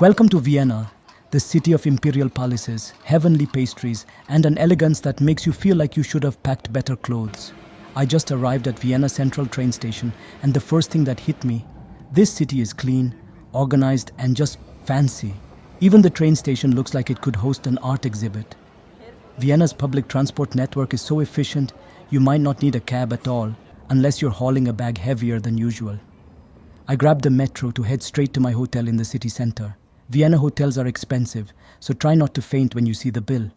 Welcome to Vienna, the city of imperial palaces, heavenly pastries, and an elegance that makes you feel like you should have packed better clothes. I just arrived at Vienna Central train station, and the first thing that hit me, this city is clean, organized, and just fancy. Even the train station looks like it could host an art exhibit. Vienna's public transport network is so efficient, you might not need a cab at all, unless you're hauling a bag heavier than usual. I grabbed the metro to head straight to my hotel in the city center. Vienna hotels are expensive, so try not to faint when you see the bill.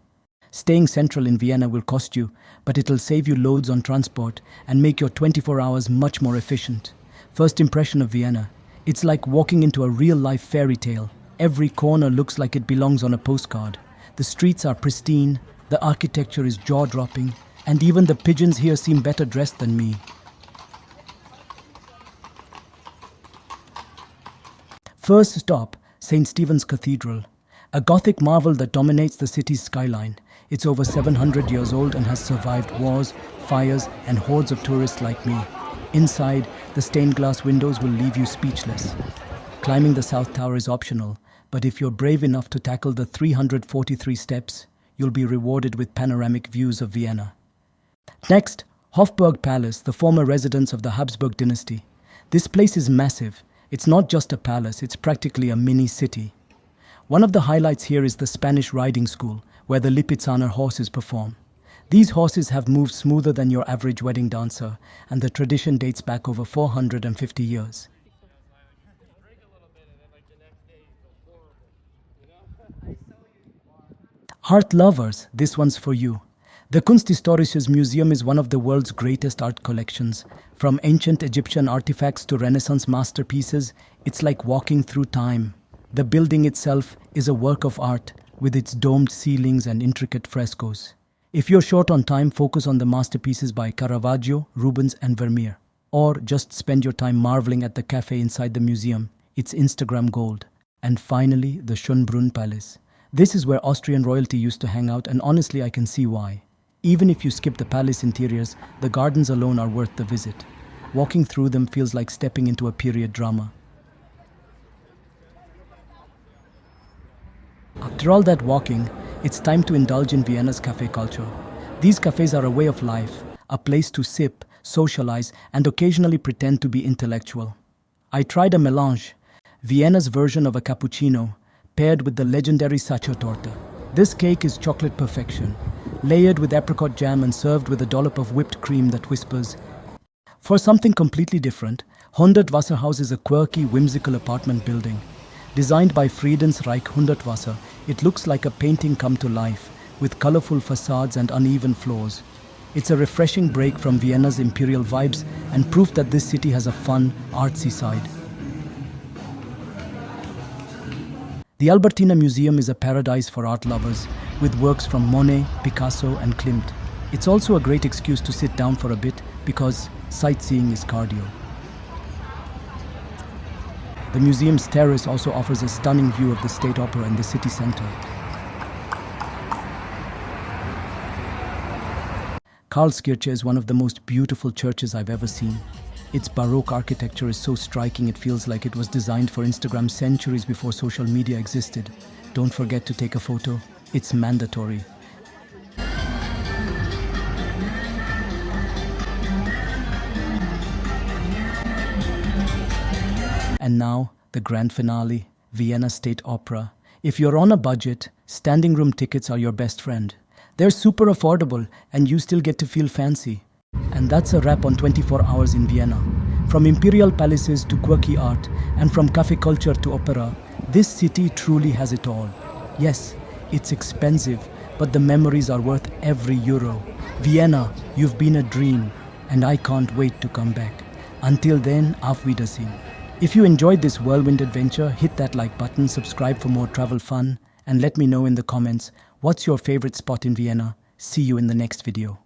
Staying central in Vienna will cost you, but it'll save you loads on transport and make your 24 hours much more efficient. First impression of Vienna. It's like walking into a real-life fairy tale. Every corner looks like it belongs on a postcard. The streets are pristine, the architecture is jaw-dropping, and even the pigeons here seem better dressed than me. First stop, St. Stephen's Cathedral, a Gothic marvel that dominates the city's skyline. It's over 700 years old and has survived wars, fires, and hordes of tourists like me. Inside, the stained glass windows will leave you speechless. Climbing the South Tower is optional, but if you're brave enough to tackle the 343 steps, you'll be rewarded with panoramic views of Vienna. Next, Hofburg Palace, the former residence of the Habsburg dynasty. This place is massive. It's not just a palace, it's practically a mini city. One of the highlights here is the Spanish riding school, where the Lipizzaner horses perform. These horses have moved smoother than your average wedding dancer, and the tradition dates back over 450 years. Art lovers, this one's for you. The Kunsthistorisches Museum is one of the world's greatest art collections. From ancient Egyptian artifacts to Renaissance masterpieces, it's like walking through time. The building itself is a work of art, with its domed ceilings and intricate frescoes. If you're short on time, focus on the masterpieces by Caravaggio, Rubens, and Vermeer. Or just spend your time marveling at the cafe inside the museum. It's Instagram gold. And finally, the Schönbrunn Palace. This is where Austrian royalty used to hang out, and honestly, I can see why. Even if you skip the palace interiors, the gardens alone are worth the visit. Walking through them feels like stepping into a period drama. After all that walking, it's time to indulge in Vienna's cafe culture. These cafes are a way of life, a place to sip, socialize, and occasionally pretend to be intellectual. I tried a melange, Vienna's version of a cappuccino, paired with the legendary Sacher Torte. This cake is chocolate perfection, layered with apricot jam and served with a dollop of whipped cream that whispers. For something completely different, Hundertwasserhaus is a quirky, whimsical apartment building. Designed by Friedens Reich Hundertwasser, it looks like a painting come to life, with colorful facades and uneven floors. It's a refreshing break from Vienna's imperial vibes and proof that this city has a fun, artsy side. The Albertina Museum is a paradise for art lovers, with works from Monet, Picasso, and Klimt. It's also a great excuse to sit down for a bit because sightseeing is cardio. The museum's terrace also offers a stunning view of the State Opera and the city center. Karlskirche is one of the most beautiful churches I've ever seen. Its Baroque architecture is so striking it feels like it was designed for Instagram centuries before social media existed. Don't forget to take a photo. It's mandatory. And now, the grand finale, Vienna State Opera. If you're on a budget, standing room tickets are your best friend. They're super affordable and you still get to feel fancy. And that's a wrap on 24 hours in Vienna. From imperial palaces to quirky art, and from cafe culture to opera, this city truly has it all. Yes, it's expensive, but the memories are worth every euro. Vienna, you've been a dream, and I can't wait to come back. Until then, auf Wiedersehen. If you enjoyed this whirlwind adventure, hit that like button, subscribe for more travel fun, and let me know in the comments, what's your favorite spot in Vienna? See you in the next video.